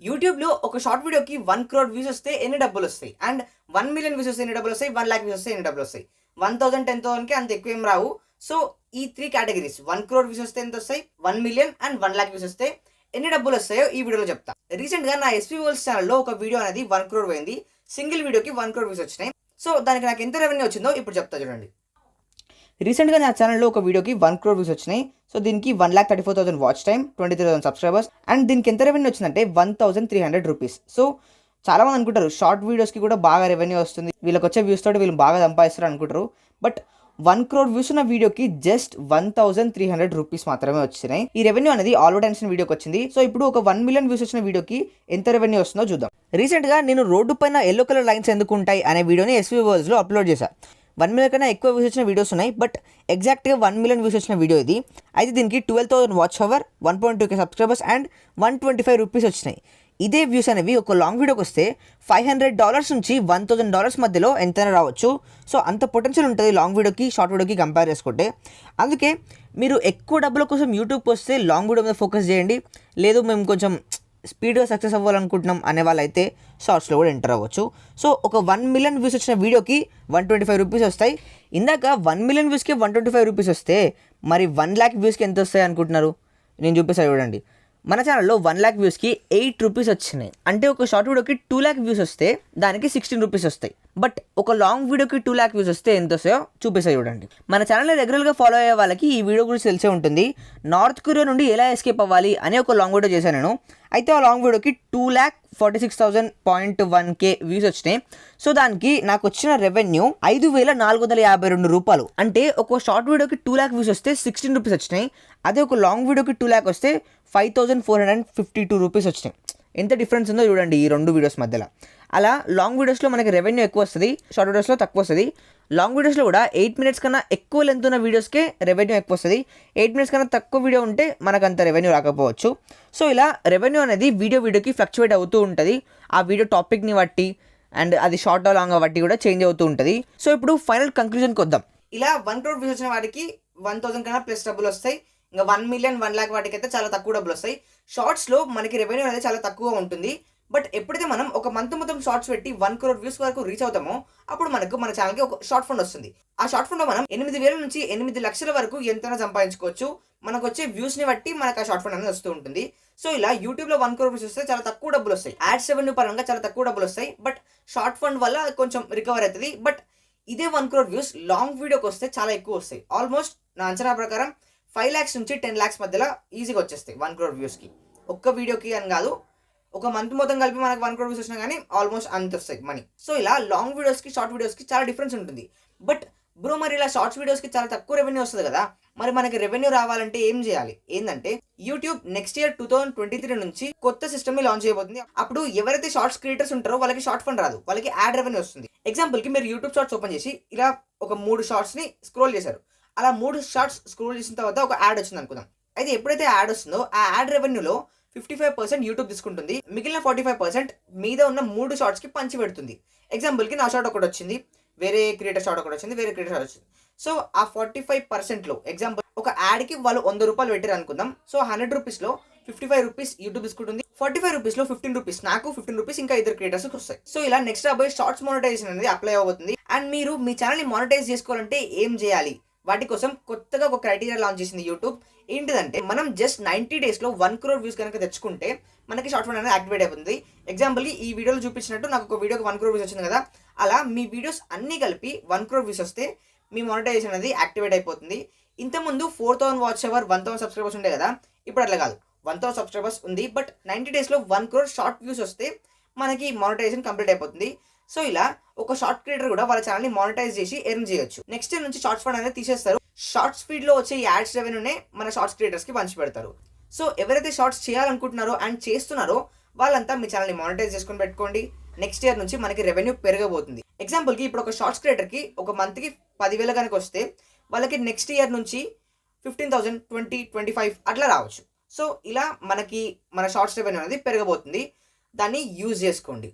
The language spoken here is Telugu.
యూట్యూబ్లో ఒక షార్ట్ వీడియోకి 1 crore వ్యూస్ వస్తే ఎన్ని డబ్బులు వస్తాయి, అండ్ 1 million వ్యూస్ వస్తే ఎన్ని డబ్బులు వస్తాయి, 1 lakh వ్యూస్ వస్తే ఎన్ని డబ్బులు వస్తాయి. 1000 10,000కి అంత ఎక్కువ ఏం రావు. సో ఈ 3 కేటగిరీస్ 1 crore వ్యూస్ వస్తే ఎంత వస్తాయి, 1 million అండ్ 1 lakh వ్యూస్ వస్తే ఎన్ని డబ్బులు వస్తాయో ఈ వీడియోలో చెప్తా. రీసెంట్గా నా ఎస్పీ వరల్డ్స్ ఛానల్లో ఒక వీడియో అనేది 1 crore పోయింది. సింగిల్ వీడియోకి 1 crore వ్యూస్ వచ్చినాయి. సో దానికి నాకు ఎంత రెవెన్యూ వచ్చిందో ఇప్పుడు చెప్తా చూడండి. రీసెంట్గా నా ఛానల్లో ఒక వీడియోకి 1 crore వ్యూస్ వచ్చినాయి. సో దీనికి 1,34,000 వాచ్ టైం, 23,000 సబ్స్క్రైబర్స్, అండ్ దీనికి ఎంత రెవెన్యూ వచ్చిందంటే 1,300 రూపీస్. సో చాలామంది అనుకుంటారు షార్ట్ వీడియోస్కి కూడా బాగా రెవెన్యూ వస్తుంది, వీళ్ళకి వచ్చే వ్యూస్ తోటి వీళ్ళు బాగా సంపాదిస్తారు అనుకుంటారు. బట్ 1 crore వ్యూస్ ఉన్న వీడియోకి జస్ట్ 1,300 రూపీస్ మాత్రమే వచ్చినాయి. ఈ రెవెన్యూ అనేది ఆల్రెడీ టెన్షన్ వీడియోకి వచ్చింది. సో ఇప్పుడు ఒక 1 million వ్యూస్ వచ్చిన వీడియోకి ఎంత రెవెన్యూ వస్తుందో చూద్దాం. రీసెంట్గా నేను రోడ్డు పైన ఎల్లో కలర్ లైన్స్ ఎందుకు ఉంటాయి అనే వీడియోని ఎస్వీ వర్ల్డ్స్లో అప్లోడ్ చేశాను. 1 million కన్నా ఎక్కువ వ్యూస్ వచ్చిన వీడియోస్ ఉన్నాయి, బట్ ఎగ్జాక్ట్గా 1 million వ్యూస్ వచ్చిన వీడియో ఇది. అయితే దీనికి 12,000 watch hour, 1.2K subscribers and 125 rupees వచ్చినాయి. ఇదే వ్యూస్ అనేవి ఒక లాంగ్ వీడియోకి వస్తే $500 నుంచి $1,000 మధ్యలో ఎంతైనా రావచ్చు. సో అంత పొటెన్షియల్ ఉంటుంది లాంగ్ వీడియోకి షార్ట్ వీడియోకి కంపేర్ చేసుకుంటే. అందుకే మీరు ఎక్కువ డబ్బుల కోసం యూట్యూబ్కి వస్తే లాంగ్ వీడియో మీద ఫోకస్ చేయండి. లేదు మేము కొంచెం స్పీడ్గా సక్సెస్ అవ్వాలనుకుంటున్నాం అనే వాళ్ళైతే షార్ట్స్లో కూడా ఎంటర్ అవ్వచ్చు. సో ఒక 1 million వ్యూస్ వచ్చిన వీడియోకి 125 రూపీస్ వస్తాయి. ఇందాక 1 million వ్యూస్కి 125 రూపీస్ వస్తే మరి 1 lakh వ్యూస్కి ఎంత వస్తాయి అనుకుంటున్నారు? నేను చూపిస్తాను చూడండి. మన ఛానల్లో 1 lakh వ్యూస్కి 8 రూపీస్ వచ్చినాయి. అంటే ఒక షార్ట్ వీడియోకి 2 lakh వ్యూస్ వస్తే దానికి 16 రూపీస్ వస్తాయి. బట్ ఒక లాంగ్ వీడియోకి 2 lakh వ్యూస్ వస్తే ఎంత వస్తాయో చూపిస్తాయి చూడండి. మన ఛానల్ని రెగ్యులర్గా ఫాలో అయ్యే వాళ్ళకి ఈ వీడియో గురించి తెలిసే ఉంటుంది. నార్త్ కొరియా నుండి ఎలా ఎస్కేప్ అవ్వాలి అనే ఒక లాంగ్ వీడియో చేశాను నేను. అయితే ఆ లాంగ్ వీడియోకి 2,46,000.1K వ్యూస్ వచ్చినాయి. సో దానికి నాకు వచ్చిన రెవెన్యూ 5,452 రూపాయలు. అంటే ఒక షార్ట్ వీడియోకి 2 lakh వ్యూస్ వస్తే 16 రూపీస్ వచ్చినాయి. అదే ఒక లాంగ్ వీడియోకి 2 lakh వస్తే 5,452 రూపీస్ వచ్చినాయి. ఎంత డిఫరెన్స్ ఉందో చూడండి ఈ రెండు వీడియోస్ మధ్యలో. అలా లాంగ్ వీడియోస్లో మనకి రెవెన్యూ ఎక్కువ వస్తుంది, షార్ట్ వీడియోస్లో తక్కువ వస్తుంది. లాంగ్ వీడియోస్లో కూడా 8 minutes కన్నా ఎక్కువ లెంత్ ఉన్న వీడియోస్కే రెవెన్యూ ఎక్కువ వస్తుంది. 8 minutes కన్నా తక్కువ వీడియో ఉంటే మనకు అంత రెవెన్యూ రాకపోవచ్చు. సో ఇలా రెవెన్యూ అనేది వీడియోకి ఫ్లక్చువేట్ అవుతూ ఉంటుంది. ఆ వీడియో టాపిక్ని బట్టి అండ్ అది షార్ట్ లాంగ్ బట్టి కూడా చేంజ్ అవుతూ ఉంటుంది. సో ఇప్పుడు ఫైనల్ కంక్లూజన్కి వద్దాం. ఇలా 1 crore వ్యూస్ వచ్చిన వాటికి 1,000 కన్నా ప్లస్ డబ్బులు వస్తాయి. ఇంకా 1 million 1 lakh వాటికి అయితే చాలా తక్కువ డబ్బులు వస్తాయి. షార్ట్స్లో మనకి రెవెన్యూ అనేది చాలా తక్కువ ఉంటుంది. బట్ ఎప్పుడైతే మనం ఒక మంత్ మొత్తం షార్ట్స్ పెట్టి 1 crore వ్యూస్ వరకు రీచ్ అవుతామో అప్పుడు మనకు మన ఛానల్కి ఒక షార్ట్ ఫండ్ వస్తుంది. ఆ షార్ట్ ఫండ్లో మనం 8,000 నుంచి 8 లక్షల వరకు ఎంతైనా సంపాదించుకోవచ్చు. మనకు వచ్చే వ్యూస్ని బట్టి మనకు ఆ షార్ట్ ఫండ్ అనేది వస్తూ ఉంటుంది. సో ఇలా యూట్యూబ్లో 1 crore వ్యూస్ వస్తే చాలా తక్కువ డబ్బులు వస్తాయి. యాడ్స్ రెవెన్యూ పరంగా చాలా తక్కువ డబ్బులు వస్తాయి. బట్ షార్ట్ ఫండ్ వల్ల కొంచెం రికవర్ అవుతుంది. బట్ ఇదే 1 crore వ్యూస్ లాంగ్ వీడియోకి వస్తే చాలా ఎక్కువ వస్తాయి. ఆల్మోస్ట్ నా అంచనా ప్రకారం 5 lakhs నుంచి 10 lakhs మధ్యలో ఈజీగా వచ్చేస్తాయి 1 crore వ్యూస్కి. ఒక్క వీడియోకి అని కాదు, ఒక మంత్ మొత్తం కలిపి మనకు 1 crore వ్యూస్ వచ్చినా కానీ ఆల్మోస్ట్ అంత వస్తాయి మనీ. సో ఇలా లాంగ్ వీడియోస్కి షార్ట్ వీడియోస్కి చాలా డిఫరెన్స్ ఉంటుంది. బట్ బ్రో మరి ఇలా షార్ట్స్ వీడియోస్కి చాలా తక్కువ రెవెన్యూ వస్తుంది కదా, మరి మనకి రెవెన్యూ రావాలంటే ఏం చేయాలి? ఏంటంటే యూట్యూబ్ నెక్స్ట్ ఇయర్ 2023 నుంచి కొత్త సిస్టమ్ లాంచ్ చేయబోతుంది. అప్పుడు ఎవరైతే షార్ట్స్ క్రియేటర్స్ ఉంటారో వాళ్ళకి షార్ట్ ఫండ్ రాదు, వాళ్ళకి యాడ్ రెవెన్యూ వస్తుంది. ఎగ్జాంపుల్కి మీరు యూట్యూబ్ షార్ట్స్ ఓపెన్ చేసి ఇలా ఒక 3 షార్ట్స్ని స్క్రోల్ చేశారు. అలా 3 షార్ట్స్ స్క్రోల్ చేసిన తర్వాత ఒక యాడ్ వచ్చింది అనుకుందాం. అయితే ఎప్పుడైతే యాడ్ వస్తుందో ఆ యాడ్ రెవెన్యూలో 55% యూట్యూబ్ తీసుకుంటుంది. మిగిలిన 45% మీద ఉన్న 3 షార్ట్స్కి పంచి పెడుతుంది. ఎగ్జాంపుల్కి నా షార్ట్ ఒకటి వచ్చింది, వేరే క్రియేటర్ షార్ట్ ఒకటి వచ్చింది, వేరే క్రియేటర్ షార్ట్ వచ్చింది. సో ఆ 45%లో ఎగ్జాంపుల్ ఒక యాడ్కి వాళ్ళు 100 రూపాయలు పెట్టారు అనుకుందాం. సో 100 రూపీస్లో 55 రూపీస్ యూట్యూబ్ తీసుకుంటుంది. 45 రూపీస్లో 15 రూపీస్ నాకు, 15 రూపీస్ ఇంకా ఇద్దరు క్రియేటర్స్కి వస్తాయి. సో ఇలా నెక్స్ట్ రాబోయే షార్ట్స్ మానిటైజేషన్ అనేది అప్లై అవ్వబోతుంది. అండ్ మీరు మీ ఛానల్ని మానిటైజ్ చేసుకోవాలంటే ఏం చేయాలి? వాటి కోసం కొత్తగా ఒక క్రైటీరియా లాంచ్ చేసింది యూట్యూబ్. ఏంటిదంటే మనం జస్ట్ 90 daysలో 1 crore వ్యూస్ కనుక తెచ్చుకుంటే మనకి షార్ట్ ఫండ్ అనేది యాక్టివేట్ అయిపోతుంది. ఎగ్జాంపుల్కి ఈ వీడియోలో చూపించినట్టు నాకు ఒక వీడియోకి 1 crore వ్యూస్ వచ్చింది కదా, అలా మీ వీడియోస్ అన్నీ కలిపి 1 crore వ్యూస్ వస్తే మీ మానిటైజేషన్ అనేది యాక్టివేట్ అయిపోతుంది. ఇంతకుముందు 4,000 వాచ్ అవర్, 1,000 సబ్స్క్రైబర్స్ ఉండే కదా, ఇప్పుడు అట్లా కాదు, 1,000 సబ్స్క్రైబర్స్ ఉంది. బట్ 90 daysలో 1 crore షార్ట్ వ్యూస్ వస్తే మనకి మానిటైజేషన్ కంప్లీట్ అయిపోతుంది. సో ఇలా ఒక షార్ట్ క్రియేటర్ కూడా వాళ్ళ ఛానల్ని మానిటైజ్ చేసి ఎర్న్ చేయొచ్చు. నెక్స్ట్ ఇయర్ నుంచి షార్ట్స్ ఫండ్ అనేది తీసేస్తారు. షార్ట్స్ ఫీడ్లో వచ్చే యాడ్స్ రెవెన్యూనే మన షార్ట్స్ క్రియేటర్స్కి పంచి పెడతారు. సో ఎవరైతే షార్ట్స్ చేయాలనుకుంటున్నారో అండ్ చేస్తున్నారో వాళ్ళంతా మీ ఛానల్ని మానిటైజ్ చేసుకొని పెట్టుకోండి. నెక్స్ట్ ఇయర్ నుంచి మనకి రెవెన్యూ పెరగబోతుంది. ఎగ్జాంపుల్కి ఇప్పుడు ఒక షార్ట్స్ క్రియేటర్కి ఒక మంత్కి 10,000 కనుక వస్తే వాళ్ళకి నెక్స్ట్ ఇయర్ నుంచి 15,000, 20, 25 అట్లా రావచ్చు. సో ఇలా మనకి మన షార్ట్స్ రెవెన్యూ అనేది పెరగబోతుంది. దాన్ని యూజ్ చేసుకోండి.